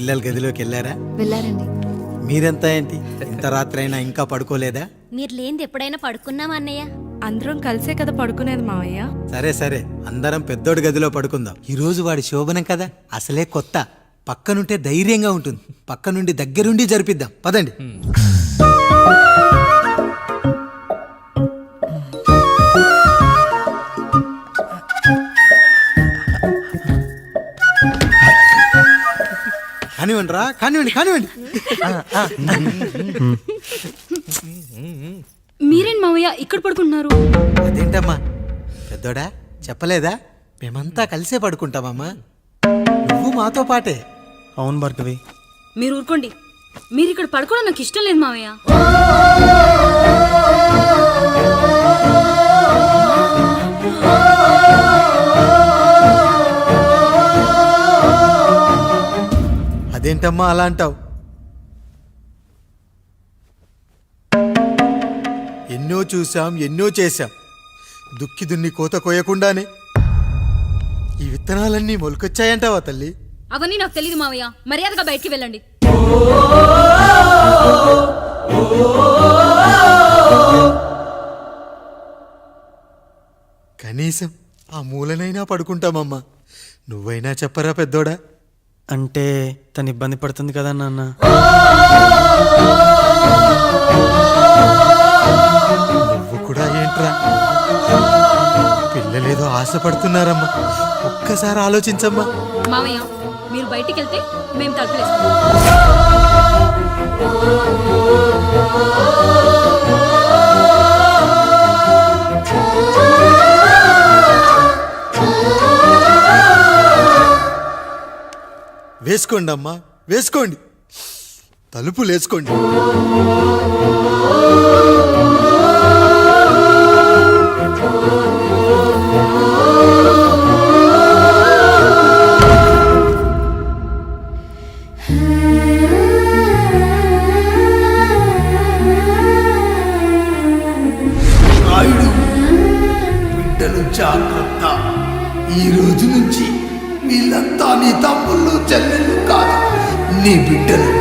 పిల్లల గదిలోకి వెళ్ళారా? వెళ్ళారండి. మీరెంత ఏంటి ఇంత రాత్రి అయినా ఇంకా పడుకోలేదా? మీరు లేనిది ఎప్పుడైనా పడుకున్నామా అన్నయ్య? అందరం కలిసే కదా పడుకునేది మావయ్య. సరే సరే, అందరం పెద్దోడి గదిలో పడుకుందాం. ఈ రోజు వాడి శోభనం కదా, అసలే కొత్త. పక్కనుంటే ధైర్యంగా ఉంటుంది. పక్క నుండి దగ్గరుండి జరిపిద్దాం, పదండి. కానివ్వండి రా, కానివ్వండి కానివ్వండి. మీరేం మావయ్య ఇక్కడ పడుకుంటున్నారు? అదేంటమ్మా పెద్దోడా, చెప్పలేదా? మేమంతా కలిసే పడుకుంటామమ్మా. నువ్వు మాతో పాటే. అవును భార్గవి. మీరు ఊరుకోండి. మీరు ఇక్కడ పడుకోవడం నాకు ఇష్టం లేదు మావయ్య. అదేంటమ్మా అలా అంటావు? ఎన్నో చూసాం, ఎన్నో చేశాం. దుక్కి దున్ని కోత కోయకుండానే ఈ విత్తనాలన్నీ మొలకొచ్చాయంటావా తల్లి? అవన్నీ నాకు తెలియదు మావయ్య. మర్యాదగా బయటికి వెళ్ళండి. కనీసం ఆ మూలనైనా పడుకుంటామమ్మా. నువ్వైనా చెప్పరా పెద్దోడా? అంటే తను ఇబ్బంది పడుతుంది కదా నాన్న. నువ్వు కూడా ఏంట్రా, పిల్లలేదో ఆశపడుతున్నారమ్మా. ఒక్కసారి ఆలోచించమ్మా. మావయ్య మీరు బయటికి వెళ్తే మేము తలుపులేస్తాం. వేసుకోండి అమ్మా, వేసుకోండి. తలుపులు వేసుకోండి. నాయుడు, బిడ్డలు జాగ్రత్త. ఈ రోజు నుంచి వీళ్ళంతా నీ తమ్ముళ్ళు చెల్లెళ్ళు కాదు, నీ బిడ్డలు.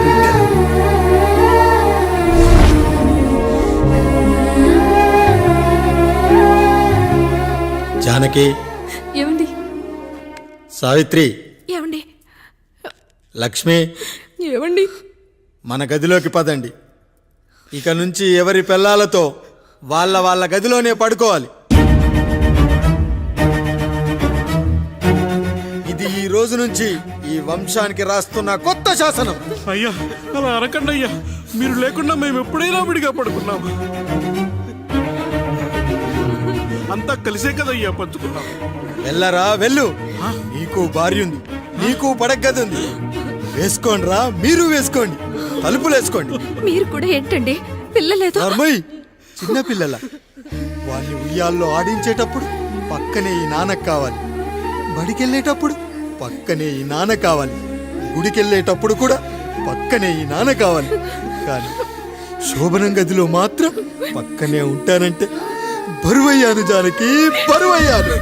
జానకి, ఏమండి? సావిత్రి, ఏమండి? లక్ష్మి, ఏమండి? మన గదిలోకి పదండి. ఇక నుంచి ఎవరి పిల్లలతో వాళ్ళ గదిలోనే పడుకోవాలి. ఇది ఈ రోజు నుంచి ఈ వంశానికి రాస్తున్న కొత్త శాసనం. అయ్యా అలా అరకండి అయ్యా. మీరు లేకుండా మేము ఎప్పుడైనా విడిగా పడుకున్నాము. అంతా కలిసే కదయ్యా పంచుకున్నాం. వెళ్ళరా వెళ్ళు. నీకు భార్య ఉంది, నీకు పడగది ఉంది. వేసుకోండి రా, మీరు వేసుకోండి. తలుపులు వేసుకోండి. మీరు కూడా ఏంటండి పిల్లలేదు? నర్మయ్, చిన్న పిల్లల వాళ్ళని ఉయ్యాల్లో ఆడించేటప్పుడు పక్కనే ఈ నాన్న కావాలి. బడికెళ్ళేటప్పుడు పక్కనే ఈ నాన్న కావాలి. గుడికెళ్ళేటప్పుడు కూడా పక్కనే ఈ నాన్న కావాలి. కానీ శోభనం గదిలో మాత్రం పక్కనే ఉంటానంటే బరువయ్యాను జానకి, బరువయ్యాను.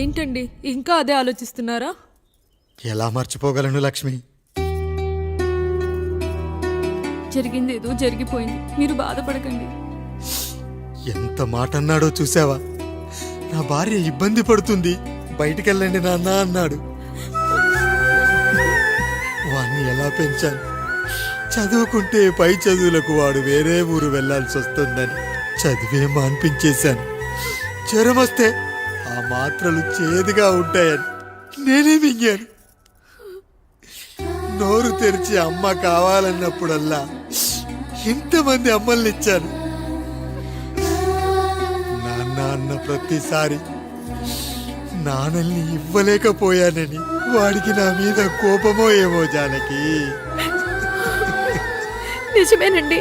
ఏంటండి ఇంకా అదే ఆలోచిస్తున్నారా? ఎలా మర్చిపోగలను లక్ష్మి? జరిగింది ఏదో జరిగిపోయింది. మీరు బాధపడకండి. ఎంత మాట అన్నాడో చూసావా? నా భార్య ఇబ్బంది పడుతుంది, బయటికెళ్ళండి నాన్న అన్నాడు. వాణ్ణి ఎలా పెంచాను? చదువుకుంటే పై చదువులకు వాడు వేరే ఊరు వెళ్లాల్సి వస్తుందని చదివే మాన్పించేశాను. జ్వరం వస్తే ఆ మాత్రలు చేదుగా ఉంటాయని నేనే మింగాను. నోరు తెరిచి అమ్మ కావాలన్నప్పుడల్లా ఎంతమంది అమ్మల్ని ఇచ్చాను. నాన్న అన్న ప్రతిసారి నాన్నల్ని ఇవ్వలేకపోయానని వాడికి నా మీద కోపమో ఏమో జానకి. నిజమేనండి,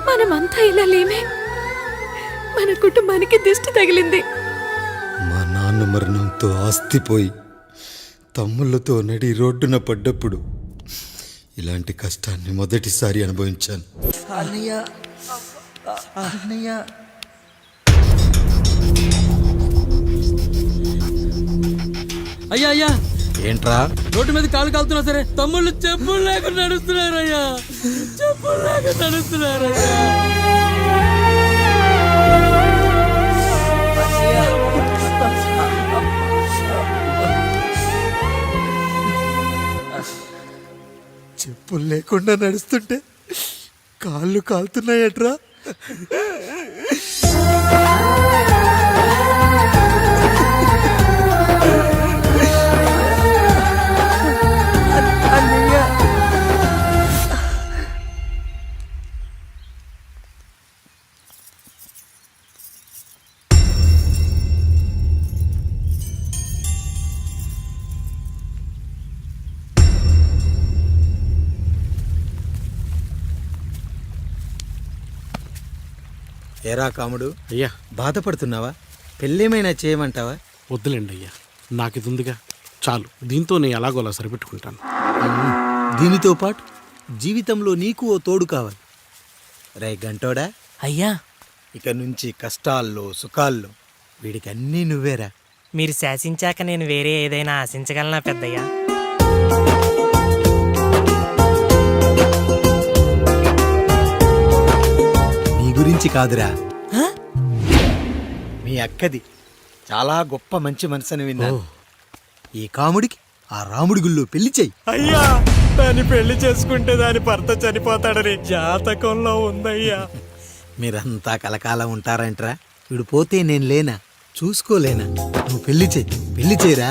మనమంతా ఇలా లేమే. మన కుటుంబానికి దిష్టి తగిలింది. మా నాన్న మరణంతో ఆస్తిపోయి తమ్ముళ్ళతో నడి రోడ్డున పడ్డప్పుడు ఇలాంటి కష్టాన్ని మొదటిసారి అనుభవించాను. అన్నయ్య అన్నయ్య అయ్యా అయ్యా ఏంట్రా? రోడ్డు మీద కాలు కాలుతున్నా సరే తమ్ముళ్ళు చెప్పులు లేకుండా నడుస్తున్నారయ్యా, చెప్పులు లేకుండా నడుస్తున్నారయ్యా. చెప్పులు లేకుండా నడుస్తుంటే కాళ్ళు కాలుతున్నాయట్రా. ఏరా కాముడు, అయ్యా బాధపడుతున్నావా? పెళ్ళేమైనా చేయమంటావా? వద్దులేండి అయ్యా, నాకు ఇది ఉందిగా చాలు, దీంతో నేను ఎలాగోలా సరిపెట్టుకుంటాను. దీనితో పాటు జీవితంలో నీకు ఓ తోడు కావాలి. రే గంటోడా, అయ్యా ఇక నుంచి కష్టాల్లో సుఖాల్లో వీడికి అన్నీ నువ్వేరా. మీరు శాసించాక నేను వేరే ఏదైనా ఆశించగలనా పెద్దయ్యా? నీ గురించి కాదురా, మీ అక్కది చాలా గొప్ప మంచి మనసుని విన్నాను. ఈ కాముడికి ఆ రాముడి గుళ్ళో పెళ్లి చెయ్యి. అయ్యా, దాన్ని పెళ్లి చేసుకుంటే దాని భర్త చనిపోతాడని జాతకంలో ఉందయ్యా. మీరంతా కలకాలం ఉంటారంటరా. వీడు పోతే నేను లేనా, చూసుకోలేనా? నువ్వు పెళ్లి చెయ్యి, పెళ్లి చేయరా.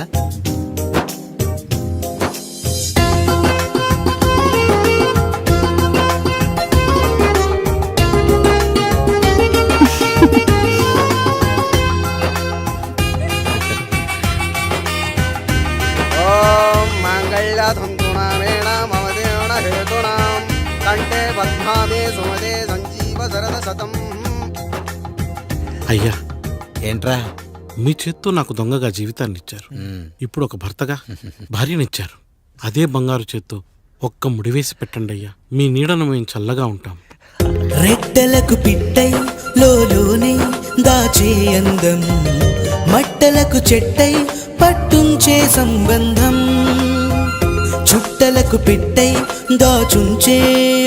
అయ్యా, ఏంట్రా? మీ చేత్తో నాకు దొంగగా జీవితాన్ని ఇచ్చారు, ఇప్పుడు ఒక భర్తగా భార్యనిచ్చారు. అదే బంగారు చేత్తో ఒక్క ముడివేసి పెట్టండి అయ్యా, మీ నీడను మేము చల్లగా ఉంటాం. రెట్టలకు పిట్టై లోలోనే దాచే అందం, మట్టలకు చెట్టై పట్టుంచే సంబంధం, చుట్టలకు పిట్టై దాచుంచే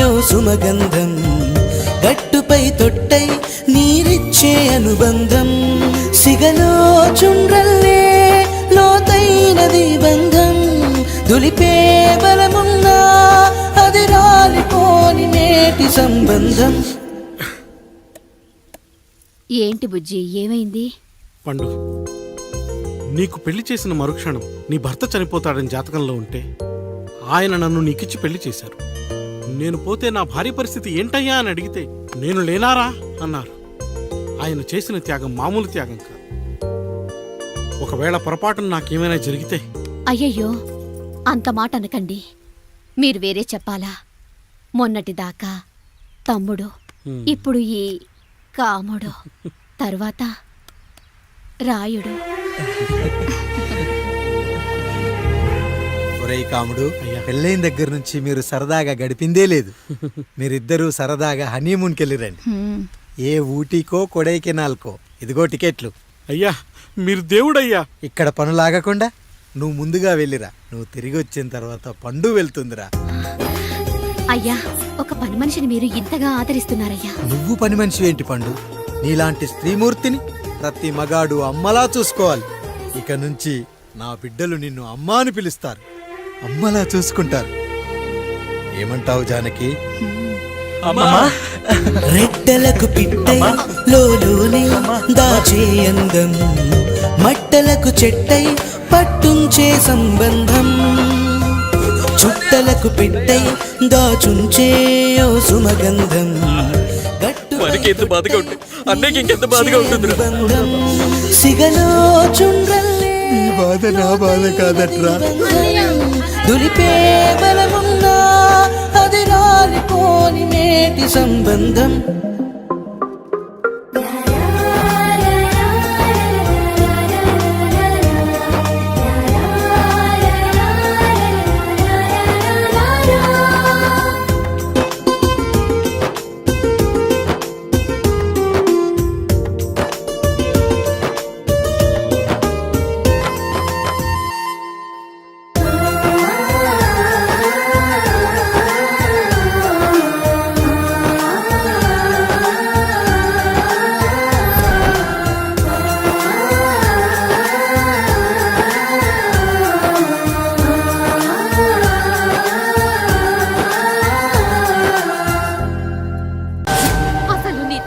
ఓ సుమగంధం, గట్టుపై తొట్టై నీరిచ్చే అనుబంధం, సిగలో చుండ్రల్లే లోతైనది బంధం, దులిపే బలమున్నా అది రాలిపోని నేటి సంబంధం. ఏంటి బుజ్జి, ఏమైంది? పండు, నీకు పెళ్లి చేసిన మరుక్షణం నీ భర్త చనిపోతాడని జాతకంలో ఉంటే ఆయన నన్ను నీకిచ్చి పెళ్లి చేశారు. నేను పోతే నా భార్య పరిస్థితి ఏంటయ్యా అని అడిగితే నేను లేనారా అన్నారు. ఆయన చేసిన త్యాగం మామూలు త్యాగం కాదు. ఒకవేళ పొరపాటున నాకేమైనా జరిగితే? అయ్యయ్యో, అంత మాట అనకండి. మీరు వేరే చెప్పాలా? మొన్నటిదాకా తమ్ముడు, ఇప్పుడు ఈ కాముడు, తర్వాత రాయుడు. ఒరేయ్ కాముడు, పెళ్ళైన దగ్గర నుంచి మీరు సరదాగా గడిపిందే లేదు. మీరిద్దరూ సరదాగా హనీమూన్కి వెళ్ళిరండి. ఏ ఊటీకో కొడైకెనాల్కో. ఇదిగో టికెట్లు. అయ్యా, మీరు దేవుడయ్యా. ఇక్కడ పనులాగకుండా నువ్వు ముందుగా వెళ్ళిరా. నువ్వు తిరిగి వచ్చిన తర్వాత పండు వెళ్తుందిరా. అయ్యా, ఒక పని మనిషిని మీరు ఇంతగా ఆదరిస్తున్నారయ్యా. నువ్వు పని మనిషి ఏంటి పండు? నీలాంటి స్త్రీమూర్తిని ప్రతి మగాడు అమ్మలా చూసుకోవాలి. ఇక నుంచి నా బిడ్డలు నిన్ను అమ్మా అని పిలుస్తారు, అమ్మలా చూసుకుంటారు. ఏమంటావు జానకి? రెట్టలకు పిట్టై లోలోనే దాచే అందం, మట్టలకు చెట్టై పట్టుంచే సంబంధం, చుట్టలకు పిట్టై దాచుంచే ఓ సుమగంధం, ఎంత బాధగా ఉంటుంది అన్నయ్యకి ఇంకెంత బాధగా ఉంటుంది. సిగలో చుండ్రల్లే ఈ బాధ నా బాధ కాదట్రా. దులిపే బలమున్నా అది రాలిపోని నేటి సంబంధం.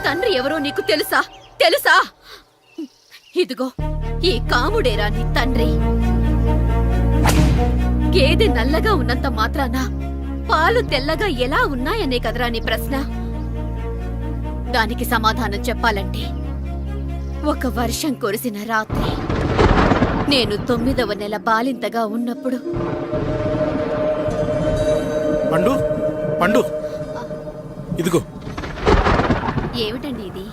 తండ్రి ఎవరో నీకు తెలుసా? తెలుసా? ఇదిగో ఈ కాముడేరా నీ తండ్రి. గేదె నల్లగా ఉన్నంత మాత్రాన పాలు తెల్లగా ఎలా ఉన్నాయనే కదరా నీ ప్రశ్న. దానికి సమాధానం చెప్పాలంటే ఒక వర్షం కురిసిన రాత్రి నేను 9వ నెల బాలింతగా ఉన్నప్పుడు. పండు పండు ఇదిగో. ఏమిటండి ఇది?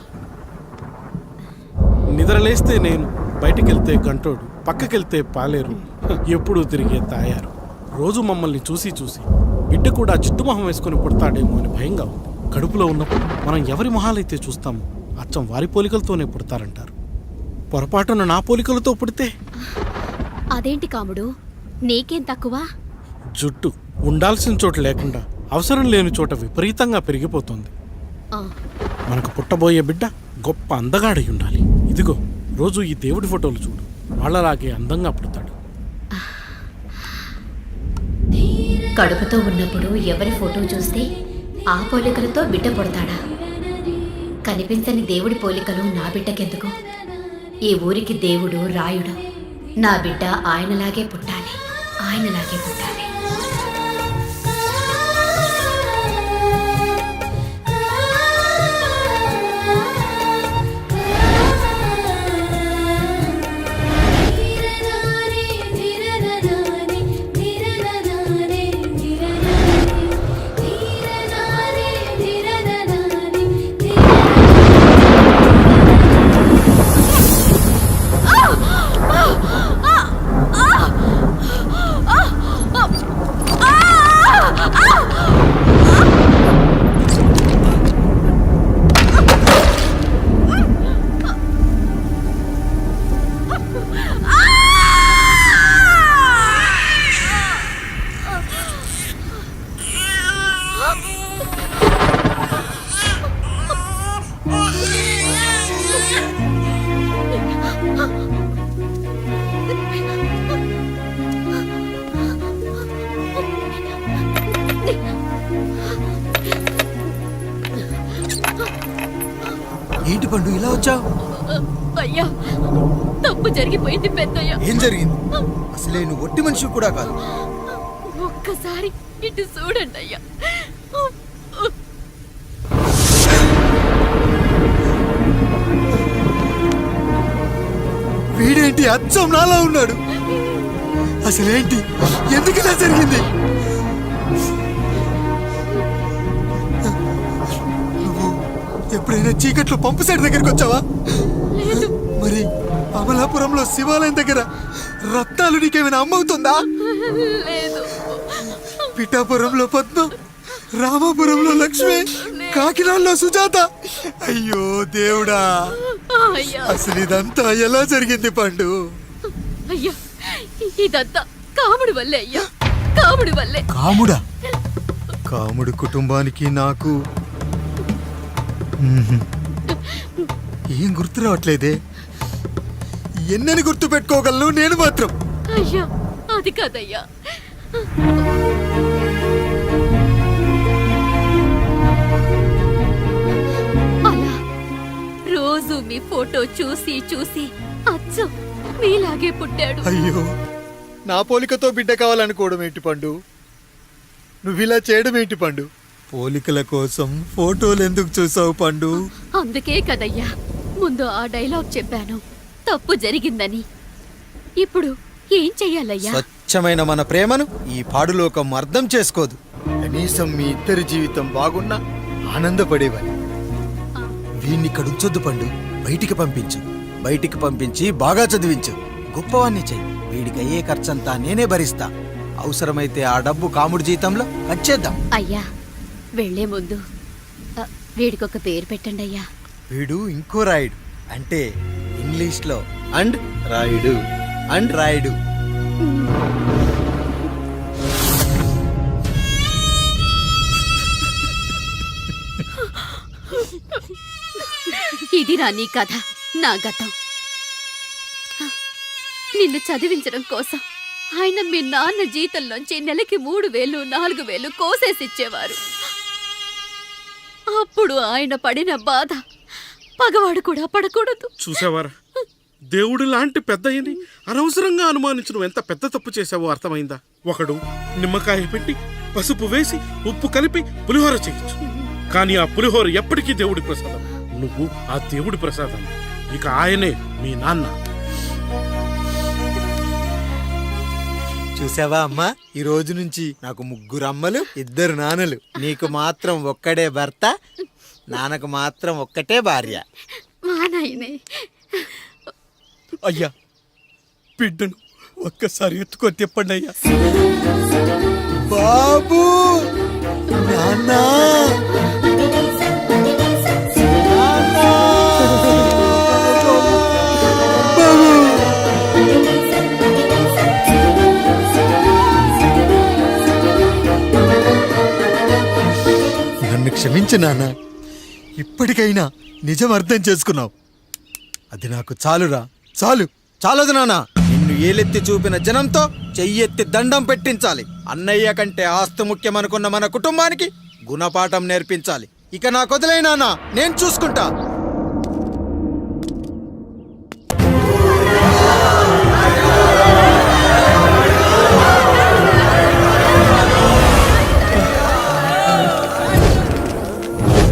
నిద్రలేస్తే నేను, బయటికెళ్తే గంటోడు, పక్కకెళ్తే పాలేరు, ఎప్పుడూ తిరిగే తాయారు. రోజు మమ్మల్ని చూసి చూసి బిడ్డ కూడా చిట్టుమొహం వేసుకుని పుడతాడేమో అని భయంగా ఉంది. కడుపులో ఉన్నప్పుడు మనం ఎవరి మొహాలైతే చూస్తామో అచ్చం వారి పోలికలతోనే పుడతారంటారు. పొరపాటున నా పోలికలతో పుడితే? అదేంటి కాముడు, నీకేం తక్కువ? జుట్టు ఉండాల్సిన చోట లేకుండా అవసరం లేని చోట విపరీతంగా పెరిగిపోతుంది. ఆ, మనకు పుట్టబోయే బిడ్డ గొప్ప అందగాడై ఉండాలి. ఇదిగో రోజు ఈ దేవుడి ఫోటోలు చూడు, వాళ్ళలాగే అందంగా పుడతాడు. కడుపుతో ఉన్నప్పుడు ఎవరి ఫోటో చూస్తే ఆ పోలికలతో బిడ్డ పుడతాడా? కనిపించని దేవుడి పోలికలు నా బిడ్డకెందుకు? ఈ ఊరికి దేవుడు రాయుడు. నా బిడ్డ ఆయనలాగే పుట్టాలి, ఆయనలాగే పుట్టాలి. ఏంటి పండు ఇలా వచ్చావు? అయ్యా, తప్పు జరిగిపోయింది పెద్దయ్యా. ఏం జరిగింది? అసలే నువ్వు ఒట్టి మనిషి కూడా కాదు. ఒక్కసారి ఇటు చూడండి అయ్యా. వీడేంటి అచ్చం నాలా ఉన్నాడు? అసలేంటి, ఎందుకు ఇలా జరిగింది? నువ్వు ఎప్పుడైనా చీకట్లో పంపు సైడ్ దగ్గరికి వచ్చావా? మరి అమలాపురంలో శివాలయం దగ్గర రత్నాలు నీకేమైనా అమ్మవుతుందా? లేదు. పిఠాపురంలో పద్మ, రామాపురంలో లక్ష్మి, కాకినాడలో సుజాత. అయ్యో దేవుడా, అయ్యా, అసలు ఇదంతా ఎలా జరిగింది పండు? అయ్యా, ఇదంతా కాముడి వల్లే అయ్యా, కాముడి వల్లే. కాముడా? కాముడు కుటుంబానికి నాకు ఏం గుర్తు రావట్లేదే. ఎన్నని గుర్తు పెట్టుకోగలను నేను మాత్రం? అయ్యా, అది కాదయ్యా. అలా రోజు మీ ఫోటో చూసి చూసి అచ్చం మీలాగే పుట్టాడు. అయ్యో, నా పోలికతో బిడ్డ కావాలనుకోవడం ఏంటి పండు? నువ్విలా చేయడం ఏంటి పండు? పోలికల కోసం ఫోటోలు ఎందుకు చూసావు పండు? అందుకే కదయ్యా ముందు ఆ డైలాగ్ చెప్పాను, తప్పు జరిగిందని. ఇప్పుడు ఏం చెయ్యాలయ్యా? స్వచ్ఛమైన మన ప్రేమను ఈ పాడులోకం అర్థం చేసుకోదు. కనీసం మీ ఇద్దరి జీవితం బాగున్నా ఆనందపడేవాడి. వీణ్ణి ఇక్కడ ఉంచొద్దు పండు, బయటికి పంపించు. బయటికి పంపించి బాగా చదివించు, గొప్పవాణ్ణి చెయ్యి. వీడికి అయ్యే ఖర్చంతా నేనే భరిస్తా. అవసరమైతే ఆ డబ్బు కాముడి జీతంలో వచ్చేద్దాం. అయ్యా, వెళ్లే ముందు వీడికొక పేరు పెట్టండి అయ్యా. వీడు ఇంకో రాయుడు, అంటే ఇంగ్లీష్లో అండ్ రాయుడు, అండ్ రాయుడు. ఇదిరా నీ కథ, నా గతం. నిన్ను చదివించడం కోసం ఆయన మీ నాన్న జీతంలోంచి నెలకి 3000, 4000 కోసేసిచ్చేవారు. అప్పుడు ఆయన పడిన బాధ పగవాడు కూడా పడకూడదు. చూసావారా, దేవుడి లాంటి పెద్దయ్యని అనవసరంగా అనుమానించడం ఎంత పెద్ద తప్పు చేసావో అర్థమైందా? ఒకడు నిమ్మకాయ పెట్టి పసుపు వేసి ఉప్పు కలిపి పులిహోర చేయొచ్చు, కానీ ఆ పులిహోర ఎప్పటికీ దేవుడి ప్రసాదం. నువ్వు ఆ దేవుడి ప్రసాదం. ఇక ఆయనే మీ నాన్న. చూసావా అమ్మా, ఈ రోజు నుంచి నాకు 3 అమ్మలు 2 నాన్నలు. నీకు మాత్రం ఒక్కడే భర్త, నాన్నకు మాత్రం ఒక్కటే భార్య. మా నాయనే అయ్యా, బిడ్డను ఒక్కసారి ఎత్తుకొని తిప్పండి అయ్యా. బాబు, నాన్నా, నన్ను క్షమించు నాన్న. ఇప్పటికైనా నిజం అర్థం చేసుకున్నావు. అది నాకు చాలురా, చాలు. చాలదు నాన్న. నిన్ను ఏలెత్తి చూపిన జనంతో చెయ్యెత్తి దండం పెట్టించాలి. అన్నయ్య కంటే ఆస్తి ముఖ్యమనుకున్న మన కుటుంబానికి గుణపాఠం నేర్పించాలి. ఇక నాకు వదిలే నాన్న, నేను చూసుకుంటా.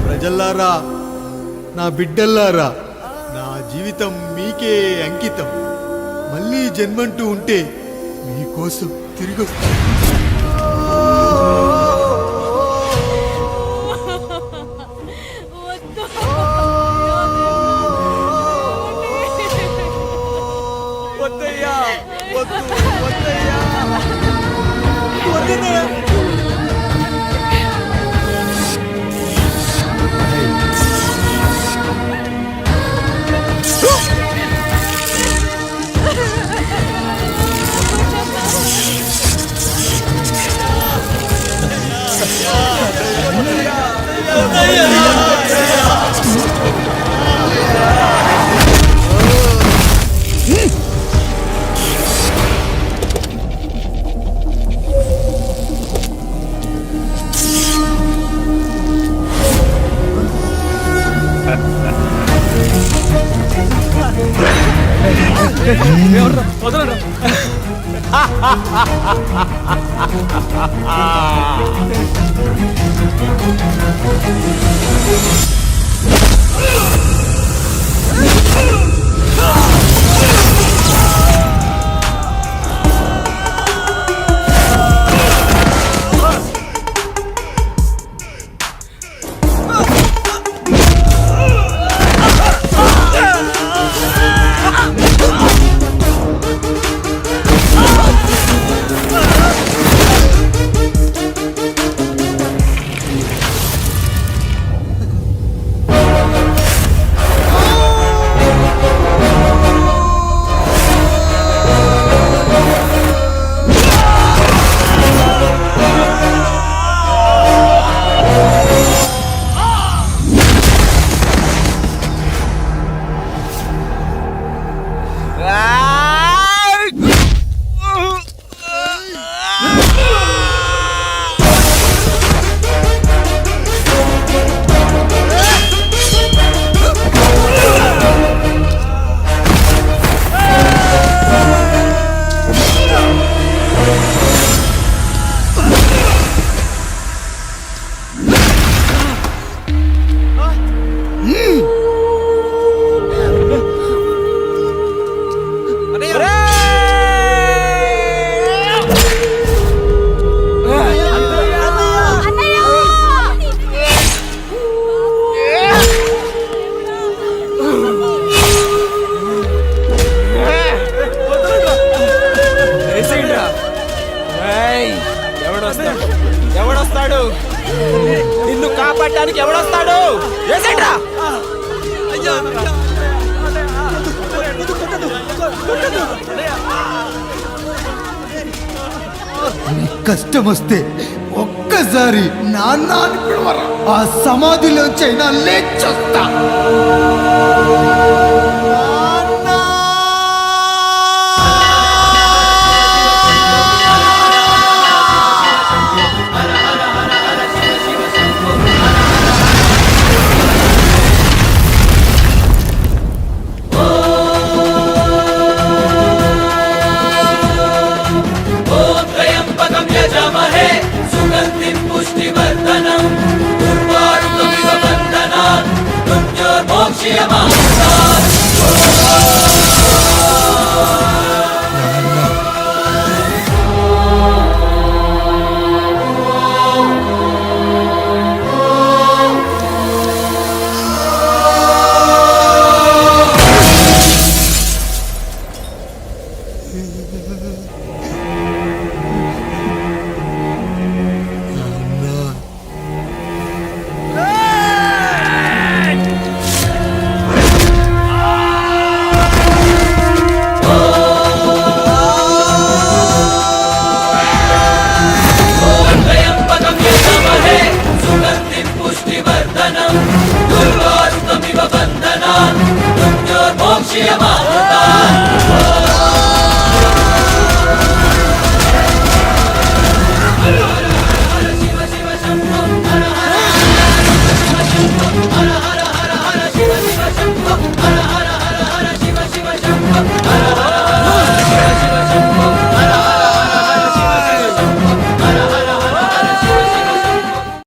ప్రజల్లారా, నా బిడ్డల్లారా, నా జీవితం మీకే అంకితం. మళ్ళీ జన్మంటూ ఉంటే మీకోసం తిరిగి వస్తాను. వద్దయ్యా, వద్దు, వద్దయ్యా, వద్దయ్యా. వదలరా. ఎవడొస్తాడు? నిన్ను కాపాడడానికి ఎవడొస్తాడు? కష్టం వస్తే ఒక్కసారి నాన్న అని పిలవరా, ఆ సమాధిలోంచైనా లేచొస్తా. మోక్షయమా